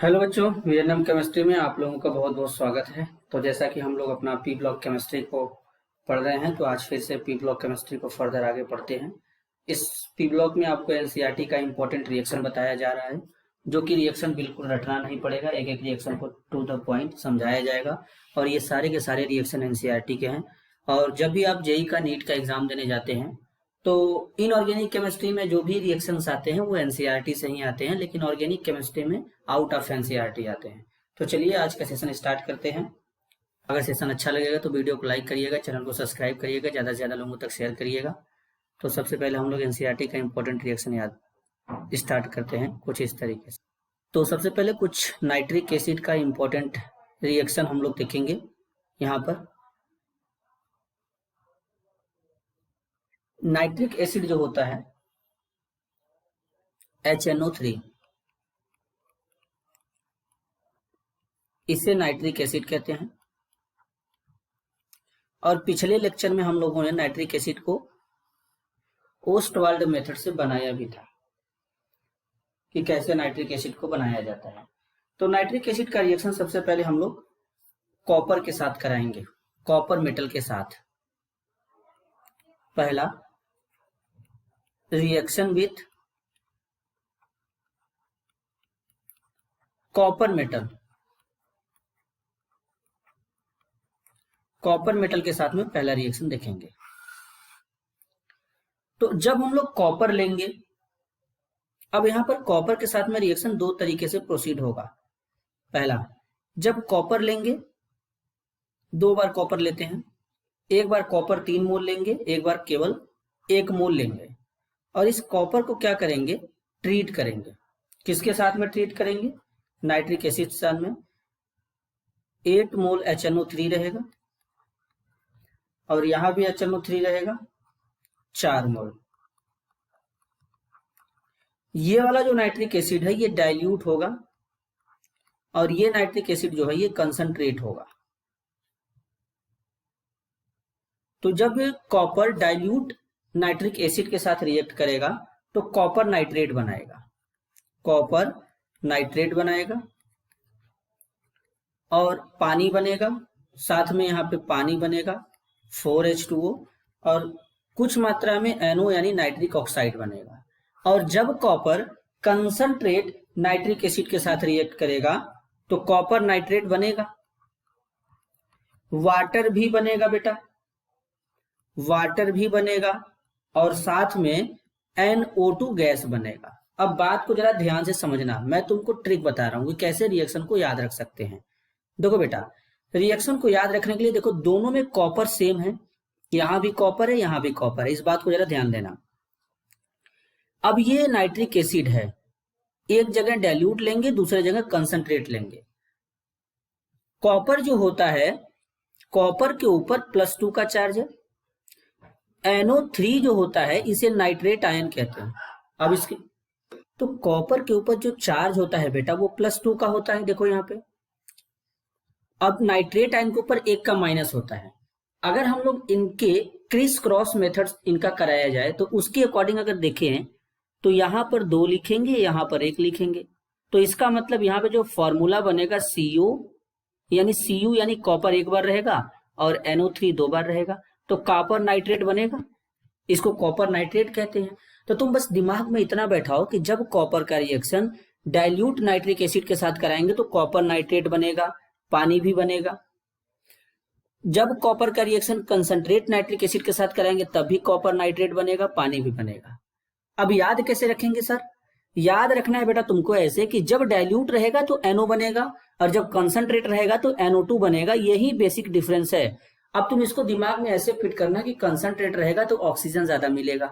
Hello बच्चों, VNM chemistry में आप लोगों का बहुत बहुत स्वागत है। तो जैसा कि हम लोग अपना पी ब्लॉक केमिस्ट्री को पढ़ रहे हैं, तो आज फिर से पी ब्लॉक केमिस्ट्री को फर्दर आगे पढ़ते हैं। इस पी ब्लॉक में आपको एनसीईआरटी का इंपॉर्टेंट रिएक्शन बताया जा रहा है, जो कि रिएक्शन बिल्कुल रटना नहीं पड़ेगा। एक एक रिएक्शन को टू द पॉइंट समझाया जाएगा और ये सारे के सारे रिएक्शन एनसीईआरटी के हैं। और जब भी आप जेई का नीट का एग्जाम देने जाते हैं तो इनऑर्गेनिक केमिस्ट्री में जो भी रिएक्शंस आते हैं वो एनसीईआरटी से ही आते हैं, लेकिन ऑर्गेनिक केमिस्ट्री में आउट ऑफ एनसीईआरटी आते हैं। तो चलिए आज का सेशन स्टार्ट करते हैं। अगर सेशन अच्छा लगेगा तो वीडियो को लाइक करिएगा, चैनल को सब्सक्राइब करिएगा, ज़्यादा से ज़्यादा लोगों तक शेयर करिएगा। तो सबसे पहले हम लोग एनसीईआरटी का इंपॉर्टेंट रिएक्शन याद स्टार्ट करते हैं कुछ इस तरीके से। तो सबसे पहले कुछ नाइट्रिक एसिड का इंपॉर्टेंट रिएक्शन हम लोग देखेंगे। यहाँ पर नाइट्रिक एसिड जो होता है HNO3, इसे नाइट्रिक एसिड कहते हैं। और पिछले लेक्चर में हम लोगों ने नाइट्रिक एसिड को ओस्टवाल्ड मेथड से बनाया भी था कि कैसे नाइट्रिक एसिड को बनाया जाता है। तो नाइट्रिक एसिड का रिएक्शन सबसे पहले हम लोग कॉपर के साथ कराएंगे, कॉपर मेटल के साथ। पहला reaction with copper metal, copper metal के साथ में पहला रिएक्शन देखेंगे। तो जब हम लोग कॉपर लेंगे, अब यहां पर कॉपर के साथ में रिएक्शन दो तरीके से प्रोसीड होगा। पहला, जब कॉपर लेंगे, दो बार कॉपर लेते हैं, एक बार कॉपर 3 मोल लेंगे, एक बार केवल 1 मोल लेंगे। और इस कॉपर को क्या करेंगे, ट्रीट करेंगे। किसके साथ में ट्रीट करेंगे, नाइट्रिक एसिड के साथ में। 8 मोल HNO3 रहेगा और यहां भी HNO3 रहेगा 4 मोल। ये वाला जो नाइट्रिक एसिड है ये डाइल्यूट होगा और ये नाइट्रिक एसिड जो है ये कंसंट्रेट होगा। तो जब कॉपर डाइल्यूट नाइट्रिक एसिड के साथ रिएक्ट करेगा तो कॉपर नाइट्रेट बनाएगा, कॉपर नाइट्रेट बनाएगा और पानी बनेगा, साथ में यहाँ पे पानी बनेगा 4H2O और कुछ मात्रा में NO यानी नाइट्रिक ऑक्साइड बनेगा। और जब कॉपर कंसंट्रेट नाइट्रिक एसिड के साथ रिएक्ट करेगा तो कॉपर नाइट्रेट बनेगा, वाटर भी बनेगा बेटा, वाटर भी बनेगा और साथ में NO2 गैस बनेगा। अब बात को जरा ध्यान से समझना, मैं तुमको ट्रिक बता रहा हूं कि कैसे रिएक्शन को याद रख सकते हैं। देखो बेटा, रिएक्शन को याद रखने के लिए देखो दोनों में कॉपर सेम है, यहां भी कॉपर है, यहां भी कॉपर है, इस बात को जरा ध्यान देना। अब ये नाइट्रिक एसिड है, एक जगह डाइल्यूट लेंगे, दूसरे जगह कंसंट्रेट लेंगे। कॉपर जो होता है, कॉपर के ऊपर +2 का चार्ज है। NO3 जो होता है इसे नाइट्रेट आयन कहते हैं। अब इसके तो कॉपर के ऊपर जो चार्ज होता है बेटा वो +2 का होता है, देखो यहाँ पे। अब नाइट्रेट आयन के ऊपर 1 का माइनस होता है। अगर हम लोग इनके क्रिस क्रॉस मेथड इनका कराया जाए तो उसके अकॉर्डिंग अगर देखें तो यहाँ पर 2 लिखेंगे, यहाँ पर 1 लिखेंगे। तो इसका मतलब यहाँ पे जो फॉर्मूला बनेगा CO यानी कॉपर 1 बार रहेगा और NO3 2 बार रहेगा, तो कॉपर नाइट्रेट बनेगा। इसको कॉपर नाइट्रेट कहते हैं। तो तुम बस दिमाग में इतना बैठाओ कि जब कॉपर का रिएक्शन डाइल्यूट नाइट्रिक एसिड के साथ कराएंगे तो कॉपर नाइट्रेट बनेगा, पानी भी बनेगा। जब कॉपर का रिएक्शन कंसंट्रेट नाइट्रिक एसिड के साथ कराएंगे तब भी कॉपर नाइट्रेट बनेगा, पानी भी बनेगा। अब याद कैसे रखेंगे सर? याद रखना है बेटा तुमको ऐसे कि जब डाइल्यूट रहेगा तो NO बनेगा और जब कंसंट्रेट रहेगा तो NO2 बनेगा। यही बेसिक डिफरेंस है। अब तुम इसको दिमाग में ऐसे फिट करना कि कंसंट्रेट रहेगा तो ऑक्सीजन ज्यादा मिलेगा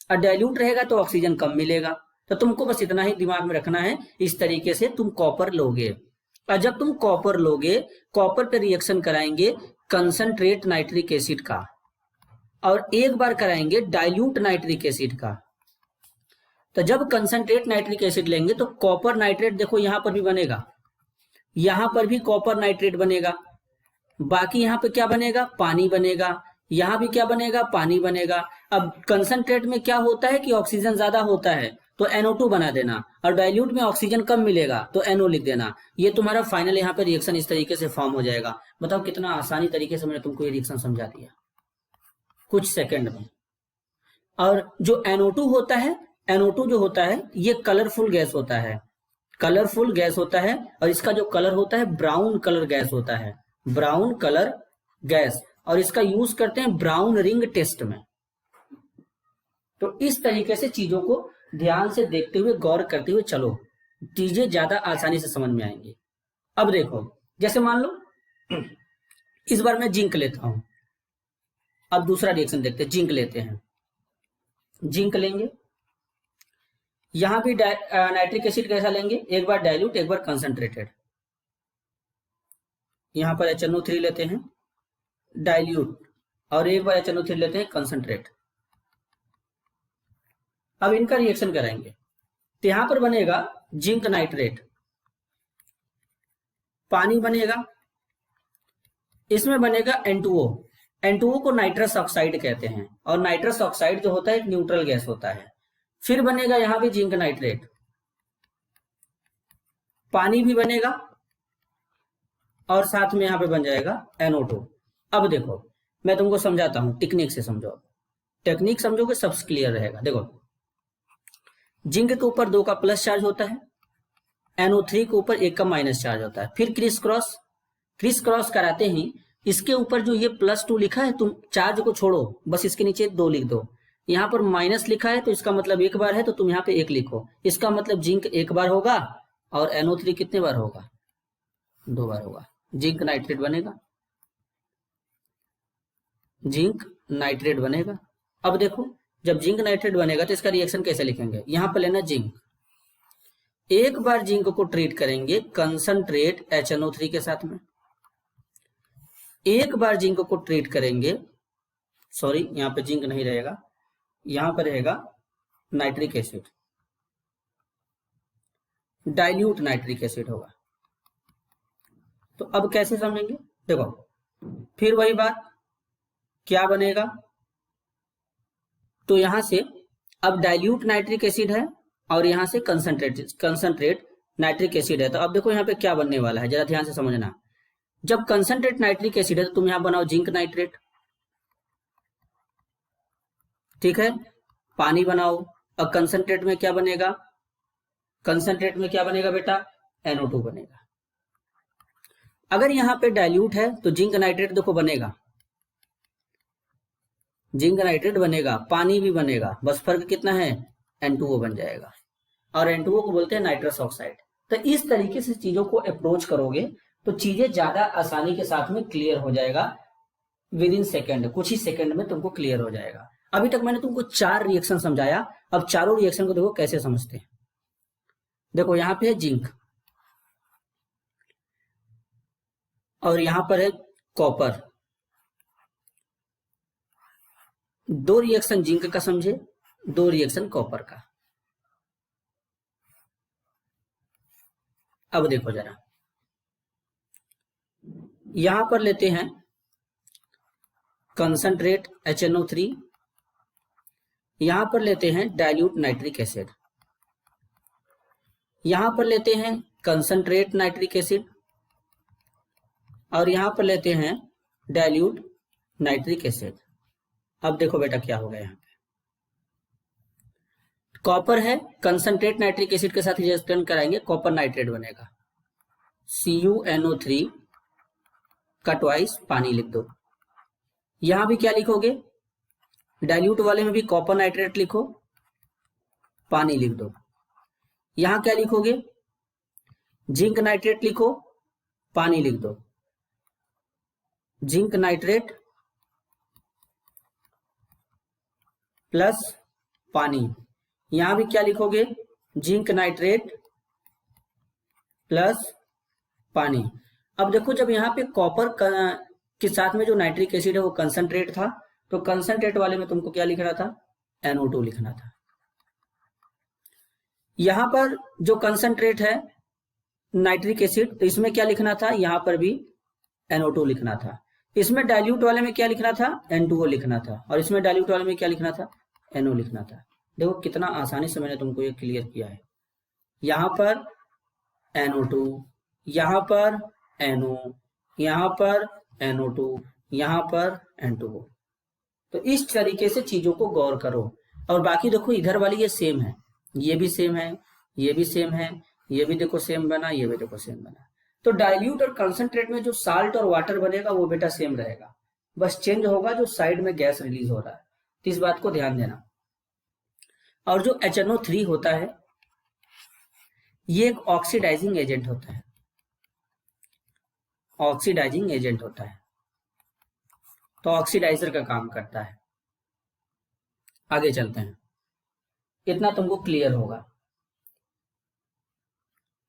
और डाइल्यूट रहेगा तो ऑक्सीजन कम मिलेगा। तो तुमको बस इतना ही दिमाग में रखना है। इस तरीके से तुम कॉपर लोगे और जब तुम कॉपर लोगे, कॉपर पे रिएक्शन कराएंगे कंसंट्रेट नाइट्रिक एसिड का और एक बार कराएंगे डाइल्यूट नाइट्रिक एसिड का। तो जब कंसंट्रेट नाइट्रिक एसिड लेंगे तो कॉपर नाइट्रेट देखो यहां पर भी बनेगा, यहां पर भी कॉपर नाइट्रेट बनेगा। बाकी यहाँ पे क्या बनेगा, पानी बनेगा। यहाँ भी क्या बनेगा, पानी बनेगा। अब कंसंट्रेट में क्या होता है कि ऑक्सीजन ज्यादा होता है तो NO2 बना देना, और डाइल्यूट में ऑक्सीजन कम मिलेगा तो NO लिख देना। ये तुम्हारा फाइनल यहाँ पे रिएक्शन इस तरीके से फॉर्म हो जाएगा। बताओ कितना आसानी तरीके से मैंने तुमको ये रिएक्शन समझा दिया कुछ सेकंड में। और जो NO2 होता है, NO2 जो होता है ये कलरफुल गैस होता है, कलरफुल गैस होता है, और इसका जो कलर होता है ब्राउन कलर गैस होता है, ब्राउन कलर गैस, और इसका यूज करते हैं ब्राउन रिंग टेस्ट में। तो इस तरीके से चीजों को ध्यान से देखते हुए गौर करते हुए चलो, चीजें ज्यादा आसानी से समझ में आएंगी। अब देखो, जैसे मान लो इस बार मैं जिंक लेता हूं, अब दूसरा रिएक्शन देखते हैं, जिंक लेते हैं, जिंक लेंगे, यहां भी नाइट्रिक एसिड कैसा लेंगे, एक बार डाइल्यूट एक बार कंसंट्रेटेड। यहां पर HNO3 लेते हैं डाइल्यूट, और एक बार HNO3 लेते हैं कंसंट्रेट। अब इनका रिएक्शन कराएंगे तो यहां पर बनेगा जिंक नाइट्रेट, पानी बनेगा, इसमें बनेगा N2O। N2O को नाइट्रस ऑक्साइड कहते हैं, और नाइट्रस ऑक्साइड जो होता है एक न्यूट्रल गैस होता है। फिर बनेगा यहां भी जिंक नाइट्रेट, पानी भी बनेगा, और साथ में यहां पे बन जाएगा NO2। अब देखो मैं तुमको समझाता हूं, टेक्निक से समझो, टेक्निक समझोगे सब क्लियर रहेगा। देखो जिंक के ऊपर 2 का प्लस चार्ज होता है, NO3 के ऊपर 1 का माइनस चार्ज होता है, फिर क्रिस क्रॉस कराते ही इसके ऊपर जो ये +2 लिखा है, तुम चार्ज को छोड़ो, बस इसके नीचे 2 लिख दो। यहाँ पर माइनस लिखा है तो इसका मतलब 1 बार है, तो तुम यहाँ पे 1 लिखो, इसका मतलब जिंक 1 बार होगा, और NO3 कितने बार होगा, 2 बार होगा, जिंक नाइट्रेट बनेगा, जिंक नाइट्रेट बनेगा। अब देखो जब जिंक नाइट्रेट बनेगा तो इसका रिएक्शन कैसे लिखेंगे, यहां पर लेना जिंक, एक बार जिंक को ट्रीट करेंगे कंसंट्रेट HNO3 के साथ में, एक बार जिंक को ट्रीट करेंगे, सॉरी यहां पे जिंक नहीं रहेगा, यहां पर रहेगा nitric acid, dilute nitric acid होगा। तो अब कैसे समझेंगे, देखो फिर वही बात, क्या बनेगा, तो यहां से अब डाइल्यूट नाइट्रिक एसिड है और यहां से कंसंट्रेट नाइट्रिक एसिड है। तो अब देखो यहां पे क्या बनने वाला है, जरा ध्यान से समझना। जब कंसंट्रेट नाइट्रिक एसिड है तो तुम यहां बनाओ जिंक नाइट्रेट, ठीक है, पानी बनाओ। अब कंसंट्रेट में क्या बनेगा, कंसंट्रेट में क्या बनेगा बेटा, NO2 बनेगा। अगर यहां पे डाइल्यूट है तो जिंक नाइट्रेट देखो बनेगा, जिंक नाइट्रेट बनेगा, पानी भी बनेगा, बस फर्क कितना है, N2O बन जाएगा, और N2O को बोलते हैं नाइट्रस ऑक्साइड। तो इस तरीके से चीजों को अप्रोच करोगे तो चीजें ज्यादा आसानी के साथ में क्लियर हो जाएगा, विद इन सेकेंड, कुछ ही सेकेंड में तुमको क्लियर हो जाएगा। अभी तक मैंने तुमको 4 रिएक्शन समझाया, अब चारों रिएक्शन को देखो कैसे समझते हैं। देखो यहां पे है जिंक, और यहां पर है कॉपर, 2 रिएक्शन जिंक का समझे, 2 रिएक्शन कॉपर का। अब देखो जरा, यहां पर लेते हैं कंसंट्रेट HNO3, यहां पर लेते हैं डाइल्यूट नाइट्रिक एसिड, यहां पर लेते हैं कंसंट्रेट नाइट्रिक एसिड, और यहां पर लेते हैं डाइल्यूट नाइट्रिक एसिड। अब देखो बेटा क्या होगा, यहाँ पे कॉपर है, कंसंट्रेट नाइट्रिक एसिड के साथ रिएक्शन कराएंगे, कॉपर नाइट्रेट बनेगा, CuNO3 का ट्वाइस पानी लिख दो। यहां भी क्या लिखोगे, डाइल्यूट वाले में भी कॉपर नाइट्रेट लिखो, पानी लिख दो। यहां क्या लिखोगे, जिंक नाइट्रेट लिखो, पानी लिख दो, जिंक नाइट्रेट प्लस पानी। यहां भी क्या लिखोगे, जिंक नाइट्रेट प्लस पानी। अब देखो जब यहाँ पे कॉपर के साथ में जो नाइट्रिक एसिड है वो कंसंट्रेट था, तो कंसंट्रेट वाले में तुमको क्या लिखना था, NO2 लिखना था। यहां पर जो कंसंट्रेट है नाइट्रिक एसिड, तो इसमें क्या लिखना था, यहां पर भी NO2 लिखना था। इसमें डाइल्यूट वाले में क्या लिखना था, N2O लिखना था, और इसमें डाइल्यूट वाले में क्या लिखना था, NO लिखना था। देखो कितना आसानी से मैंने तुमको ये क्लियर किया है। यहाँ पर NO2, यहाँ पर NO, यहाँ पर NO2, यहाँ पर N2O। तो इस तरीके से चीजों को गौर करो। और बाकी देखो इधर वाली ये सेम है, ये भी सेम है, ये भी सेम है, ये भी देखो सेम बना, ये भी देखो सेम बना। तो डाइल्यूट और कंसंट्रेट में जो साल्ट और वाटर बनेगा वो बेटा सेम रहेगा, बस चेंज होगा जो साइड में गैस रिलीज हो रहा है। तो इस बात को ध्यान देना। और जो HNO3 होता है ये एक ऑक्सीडाइजिंग एजेंट होता है, ऑक्सीडाइजिंग एजेंट होता है, तो ऑक्सीडाइजर का काम करता है। आगे चलते हैं, इतना तुमको क्लियर होगा।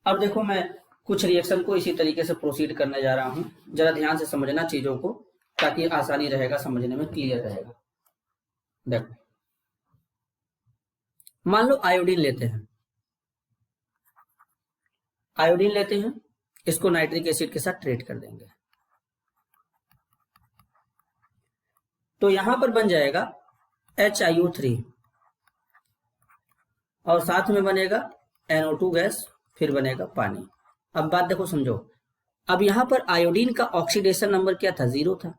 अब देखो मैं कुछ रिएक्शन को इसी तरीके से प्रोसीड करने जा रहा हूं, जरा ध्यान से समझना चीजों को, ताकि आसानी रहेगा समझने में, क्लियर रहेगा। देखो मान लो आयोडीन लेते हैं, आयोडीन लेते हैं, इसको नाइट्रिक एसिड के साथ ट्रीट कर देंगे, तो यहां पर बन जाएगा HiO3 और साथ में बनेगा NO2 गैस, फिर बनेगा पानी। अब बात देखो समझो, अब यहां पर आयोडीन का ऑक्सीडेशन नंबर क्या था, 0 था।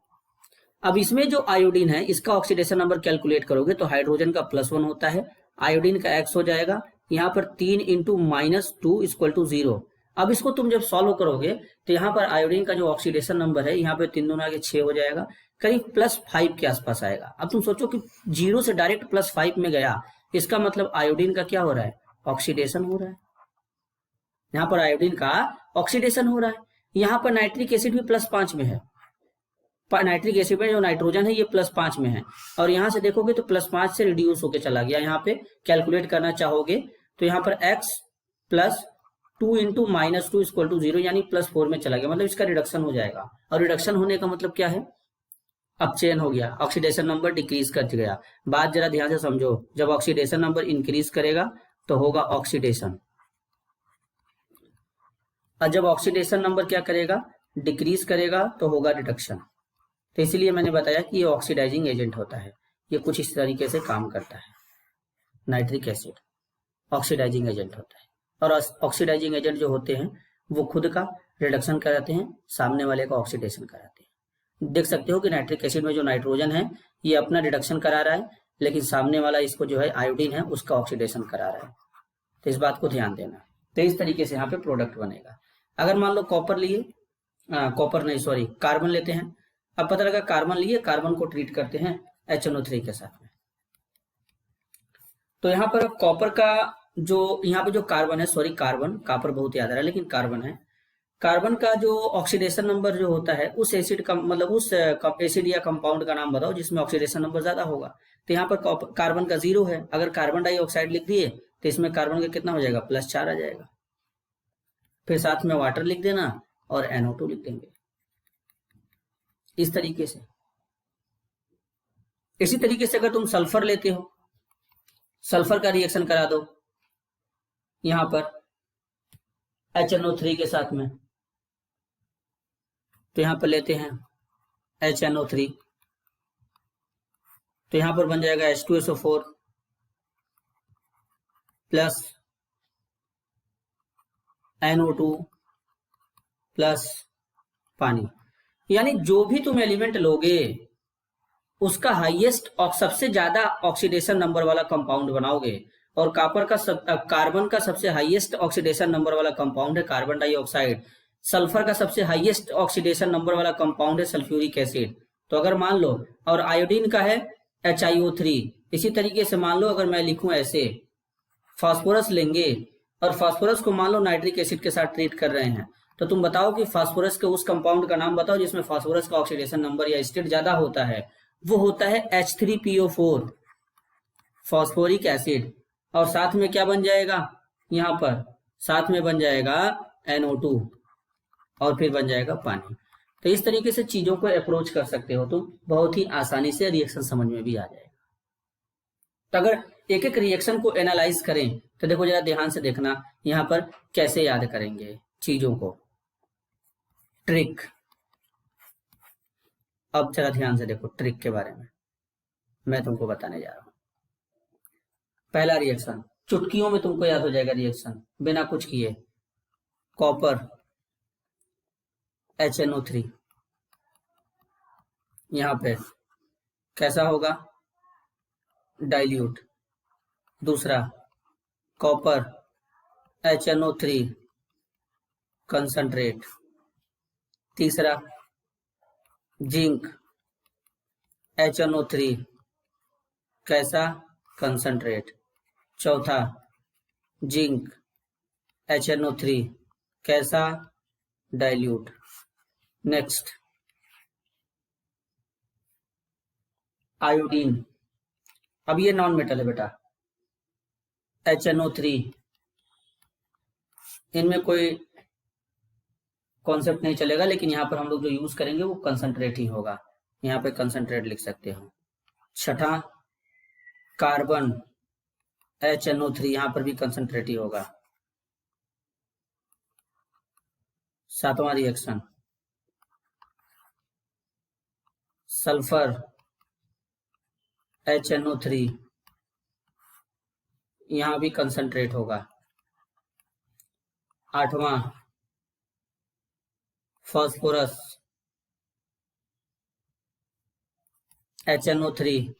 अब इसमें जो आयोडीन है इसका ऑक्सीडेशन नंबर कैलकुलेट करोगे तो हाइड्रोजन का +1 होता है, आयोडीन का X हो जाएगा, यहाँ पर 3 इंटू -2 इक्वल टू 0। अब इसको तुम जब सॉल्व करोगे तो यहाँ पर आयोडीन का जो ऑक्सीडेशन नंबर है, यहाँ पे 3 दूना के 6 हो जाएगा, करीब +5 के आसपास आएगा। अब तुम सोचो कि 0 से डायरेक्ट +5 में गया, इसका मतलब आयोडीन का क्या हो रहा है, ऑक्सीडेशन हो रहा है। यहाँ पर आयोडीन का ऑक्सीडेशन हो रहा है। यहाँ पर नाइट्रिक एसिड भी +5 में है, नाइट्रिक एसिड में जो नाइट्रोजन है ये +5 में है, और यहां से देखोगे तो +5 से रिड्यूस होकर चला गया। यहाँ पे कैलकुलेट करना चाहोगे तो यहाँ पर x +2 इंटू -2 इक्वल टू 0, यानी +4 में चला गया, मतलब इसका रिडक्शन हो जाएगा। और रिडक्शन होने का मतलब क्या है, अब चेन हो गया, ऑक्सीडेशन नंबर डिक्रीज कर गया। बात जरा ध्यान से समझो, जब ऑक्सीडेशन नंबर इंक्रीज करेगा तो होगा ऑक्सीडेशन, और जब ऑक्सीडेशन नंबर क्या करेगा, डिक्रीज करेगा तो होगा रिडक्शन। तो इसीलिए मैंने बताया कि ये ऑक्सीडाइजिंग एजेंट होता है, ये कुछ इस तरीके से काम करता है। नाइट्रिक एसिड ऑक्सीडाइजिंग एजेंट होता है, और ऑक्सीडाइजिंग एजेंट जो होते हैं वो खुद का रिडक्शन कराते हैं, सामने वाले का ऑक्सीडेशन कराते हैं। देख सकते हो कि नाइट्रिक एसिड में जो नाइट्रोजन है ये अपना रिडक्शन करा रहा है, लेकिन सामने वाला इसको जो है आयोडीन है उसका ऑक्सीडेशन करा रहा है। तो इस बात को ध्यान देना। तो इस तरीके से यहाँ पे प्रोडक्ट बनेगा। अगर मान लो कॉपर लिए, कॉपर नहीं सॉरी कार्बन लेते हैं, अब पता लगा कार्बन लिए, कार्बन को ट्रीट करते हैं HNO3 के साथ में, तो यहाँ पर कॉपर का जो यहाँ पे जो कार्बन है, सॉरी कार्बन, कॉपर बहुत याद आ रहा है लेकिन कार्बन है, कार्बन का जो ऑक्सीडेशन नंबर जो होता है उस एसिड का मतलब उस एसिड या कंपाउंड का नाम बताओ जिसमें ऑक्सीडेशन नंबर ज्यादा होगा। तो यहाँ पर कार्बन का 0 है, अगर कार्बन डाइऑक्साइड लिख दिए तो इसमें कार्बन का कितना हो जाएगा, +4 आ जाएगा। फिर साथ में वाटर लिख देना और NO2 लिख देंगे, इस तरीके से। इसी तरीके से अगर तुम सल्फर लेते हो, सल्फर का रिएक्शन करा दो यहां पर HNO3 के साथ में, तो यहां पर लेते हैं HNO3, तो यहां पर बन जाएगा H2SO4 प्लस NO2 प्लस पानी। यानी जो भी तुम एलिमेंट लोगे उसका हाईएस्ट और सबसे ज्यादा ऑक्सीडेशन नंबर वाला कंपाउंड बनाओगे, और कार्बन का सबसे हाईएस्ट ऑक्सीडेशन नंबर वाला कंपाउंड है कार्बन डाइऑक्साइड, सल्फर का सबसे हाईएस्ट ऑक्सीडेशन नंबर वाला कंपाउंड है सल्फ्यूरिक एसिड। तो अगर मान लो, और आयोडीन का है HiO3, इसी तरीके से मान लो अगर मैं लिखूं ऐसे, फास्फोरस लेंगे और फास्फोरस को मान लो नाइट्रिक एसिड के साथ ट्रीट कर रहे हैं, तो तुम बताओ कि फास्फोरस के उस कंपाउंड का नाम बताओ जिसमें फास्फोरस का ऑक्सीडेशन नंबर या स्टेट ज्यादा होता है। वो होता है H3PO4 फास्फोरिक एसिड, और साथ में क्या बन जाएगा, यहां पर साथ में बन जाएगा NO2 और फिर बन जाएगा पानी। तो इस तरीके से चीजों को अप्रोच कर सकते हो तुम, बहुत ही आसानी से रिएक्शन समझ में भी आ जाएगा। तो अगर एक एक रिएक्शन को एनालाइज करें तो देखो जरा ध्यान से देखना यहां पर कैसे याद करेंगे चीजों को, ट्रिक। अब जरा ध्यान से देखो ट्रिक के बारे में मैं तुमको बताने जा रहा हूं। पहला रिएक्शन चुटकियों में तुमको याद हो जाएगा, रिएक्शन बिना कुछ किए, कॉपर HNO3, यहां पे कैसा होगा, डाइल्यूट। दूसरा कॉपर HNO3 कंसंट्रेट। तीसरा जिंक HNO3 कैसा, कंसंट्रेट। चौथा जिंक HNO3 कैसा, डाइल्यूट। नेक्स्ट आयोडीन, अब ये नॉन मेटल है बेटा, HNO3, इनमें कोई कॉन्सेप्ट नहीं चलेगा, लेकिन यहाँ पर हम लोग जो यूज करेंगे वो कंसंट्रेट ही होगा, यहाँ पे कंसंट्रेट लिख सकते हो। छठा कार्बन HNO3, यहाँ पर भी कंसंट्रेट ही होगा। सातवां रिएक्शन सल्फर HNO3, यहां भी कंसंट्रेट होगा। आठवां फास्फोरस HNO3,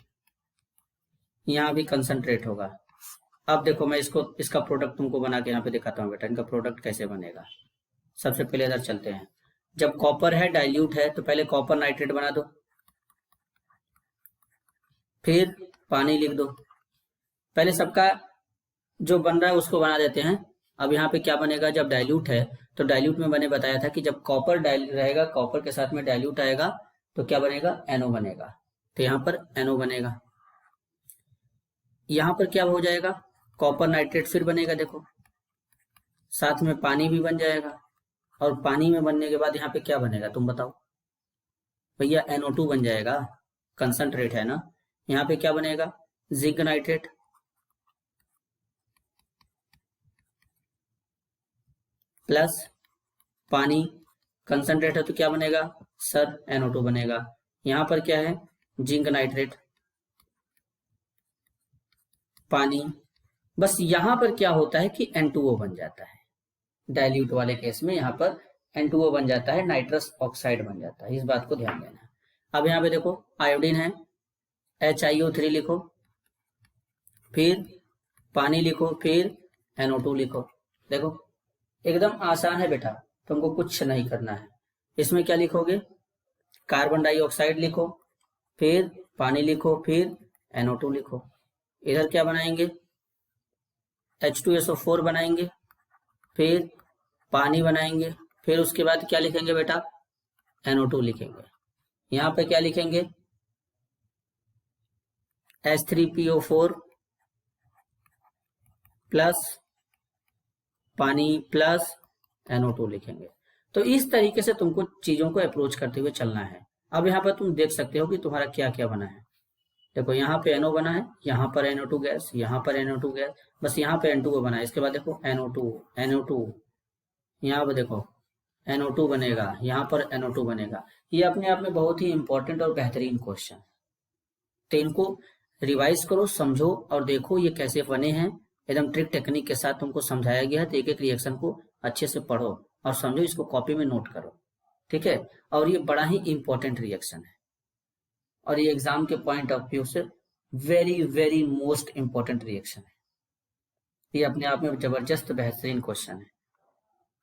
यहां भी कंसंट्रेट होगा। अब देखो मैं इसका प्रोडक्ट तुमको बना के यहाँ पे दिखाता हूँ बेटा, इनका प्रोडक्ट कैसे बनेगा। सबसे पहले इधर चलते हैं, जब कॉपर है डाइल्यूट है तो पहले कॉपर नाइट्रेट बना दो, फिर पानी लिख दो। पहले सबका जो बन रहा है उसको बना देते हैं। अब यहाँ पे क्या बनेगा, जब डाइल्यूट है तो डाइल्यूट में मैंने बताया था कि जब कॉपर रहेगा, कॉपर के साथ में डाइल्यूट आएगा तो क्या बनेगा, NO बनेगा। तो यहाँ पर NO बनेगा। यहाँ पर क्या हो जाएगा, कॉपर नाइट्रेट फिर बनेगा, देखो साथ में पानी भी बन जाएगा। और पानी में बनने के बाद यहाँ पे क्या बनेगा तुम बताओ भैया, NO2 बन जाएगा, कंसंट्रेट है ना। यहाँ पे क्या बनेगा, जिंक नाइट्रेट प्लस पानी, कंसंट्रेट है तो क्या बनेगा सर, NO2 बनेगा। यहां पर क्या है, जिंक नाइट्रेट, पानी, बस यहां पर क्या होता है कि N2O बन जाता है। डाइल्यूट वाले केस में यहां पर N2O बन जाता है, नाइट्रस ऑक्साइड बन जाता है, इस बात को ध्यान देना। अब यहाँ पे देखो आयोडीन है, HiO3 लिखो, फिर पानी लिखो, फिर NO2 लिखो। देखो एकदम आसान है बेटा, तुमको कुछ नहीं करना है। इसमें क्या लिखोगे, कार्बन डाइऑक्साइड लिखो, फिर पानी लिखो, फिर NO2 लिखो। इधर क्या बनाएंगे, H2SO4 बनाएंगे, फिर पानी बनाएंगे, फिर उसके बाद क्या लिखेंगे बेटा, NO2 लिखेंगे। यहां पे क्या लिखेंगे, H3PO4 प्लस पानी प्लस NO2 लिखेंगे। तो इस तरीके से तुमको चीजों को अप्रोच करते हुए चलना है। अब यहाँ पर तुम देख सकते हो कि तुम्हारा क्या क्या बना है। देखो यहाँ पे NO बना है, यहाँ पर NO2 गैस, यहाँ पर NO2 गैस, बस यहाँ पे N2O बना है। इसके बाद देखो NO2, यहाँ पर देखो NO2 बनेगा, यहाँ पर NO2 बनेगा। ये अपने आप में बहुत ही इंपॉर्टेंट और बेहतरीन क्वेश्चन। तो इनको रिवाइज करो, समझो और देखो ये कैसे बने हैं। एकदम ट्रिक टेक्निक के साथ तुमको समझाया गया है। तो एक एक रिएक्शन को अच्छे से पढ़ो और समझो, इसको कॉपी में नोट करो, ठीक है। और ये बड़ा ही इंपॉर्टेंट रिएक्शन है और ये एग्जाम के पॉइंट ऑफ व्यू से very very most important reaction है। ये अपने आप में जबरदस्त बेहतरीन क्वेश्चन है।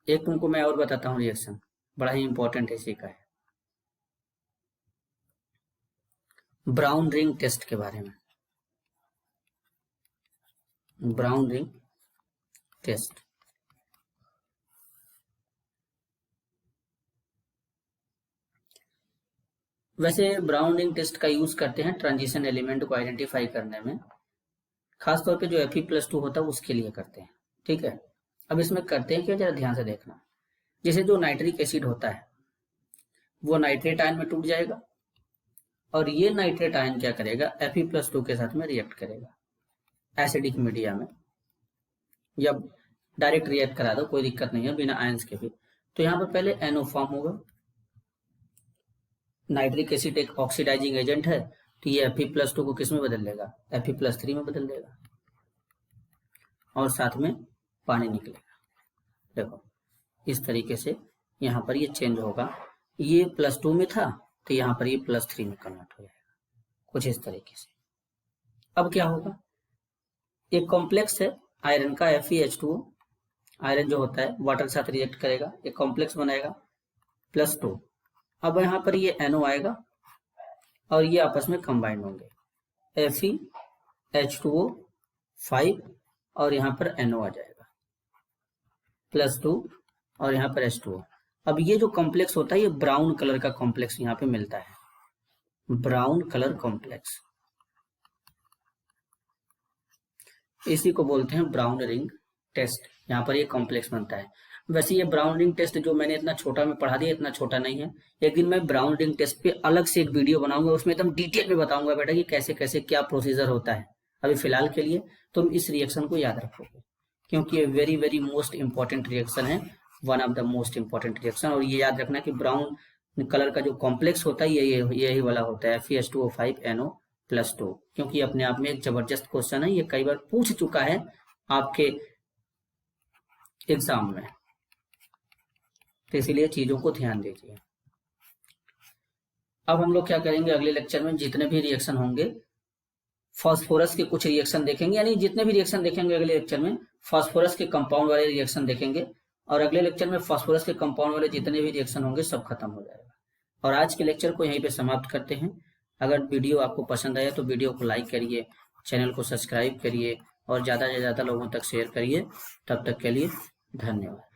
एक तुमको मैं और बताता हूँ रिएक्शन, बड़ा ही इंपॉर्टेंट इसी का है, ब्राउन रिंग टेस्ट के बारे में। ब्राउन रिंग टेस्ट, वैसे ब्राउन रिंग टेस्ट का यूज करते हैं ट्रांजिशन एलिमेंट को आइडेंटिफाई करने में, खासतौर पे जो Fe+2 होता है उसके लिए करते हैं, ठीक है। अब इसमें करते हैं क्या, जरा ध्यान से देखना। जैसे जो नाइट्रिक एसिड होता है वो नाइट्रेट आयन में टूट जाएगा और ये नाइट्रेट आयन क्या करेगा, Fe+2 के साथ में रिएक्ट करेगा एसिडिक मीडिया में, या डायरेक्ट रिएक्ट करा दो, कोई दिक्कत नहीं है, बिना आयंस के भी। तो यहाँ पर पहले NO फॉर्म होगा। नाइट्रिक एसिड एक ऑक्सीडाइजिंग एजेंट है, तो ये Fe+2 को किस में बदल देगा, Fe+3 में बदल देगा। और साथ में पानी निकलेगा। देखो इस तरीके से यहाँ पर ये चेंज होगा, ये +2 में था तो यहाँ पर ये +3 में कन्वर्ट हो जाएगा, कुछ इस तरीके से। अब क्या होगा, एक कॉम्प्लेक्स है आयरन का FeH2O, आयरन जो होता है वाटर के साथ रिएक्ट करेगा, एक कॉम्प्लेक्स बनाएगा +2। अब यहाँ पर ये NO आएगा और ये आपस में कंबाइंड होंगे, FeH2O5 और यहाँ पर NO आ जाएगा +2 और यहाँ पर H2O। अब ये जो कॉम्प्लेक्स होता है ये ब्राउन कलर का कॉम्प्लेक्स यहाँ पे मिलता है, ब्राउन कलर कॉम्प्लेक्स, इसी को बोलते हैं ब्राउन रिंग टेस्ट। यहाँ पर ये कॉम्प्लेक्स बनता है। वैसे ये ब्राउन रिंग टेस्ट जो मैंने इतना छोटा में पढ़ा दिया, इतना छोटा नहीं है। एक दिन मैं ब्राउन रिंग टेस्ट पे अलग से एक वीडियो बनाऊंगा, उसमें एकदम डिटेल में बताऊंगा बेटा कि कैसे कैसे क्या प्रोसीजर होता है। अभी फिलहाल के लिए तुम इस रिएक्शन को याद रखोगे, क्योंकि ये very very most important reaction है, one of the most important reaction. और ये याद रखना कि ब्राउन कलर का जो कॉम्प्लेक्स होता है यही वाला होता है FeH2O5NO+2, क्योंकि अपने आप में एक जबरदस्त क्वेश्चन है, ये कई बार पूछ चुका है आपके एग्जाम में, तो इसीलिए चीजों को ध्यान दीजिए। अब हम लोग क्या करेंगे, अगले लेक्चर में जितने भी रिएक्शन होंगे, फास्फोरस के कुछ रिएक्शन देखेंगे, यानी जितने भी रिएक्शन देखेंगे अगले लेक्चर में फास्फोरस के कंपाउंड वाले रिएक्शन देखेंगे, और अगले लेक्चर में फास्फोरस के कंपाउंड वाले जितने भी रिएक्शन होंगे सब खत्म हो जाएगा। और आज के लेक्चर को यहीं पे समाप्त करते हैं। अगर वीडियो आपको पसंद आया तो वीडियो को लाइक करिए, चैनल को सब्सक्राइब करिए और ज़्यादा से ज़्यादा लोगों तक शेयर करिए। तब तक के लिए धन्यवाद।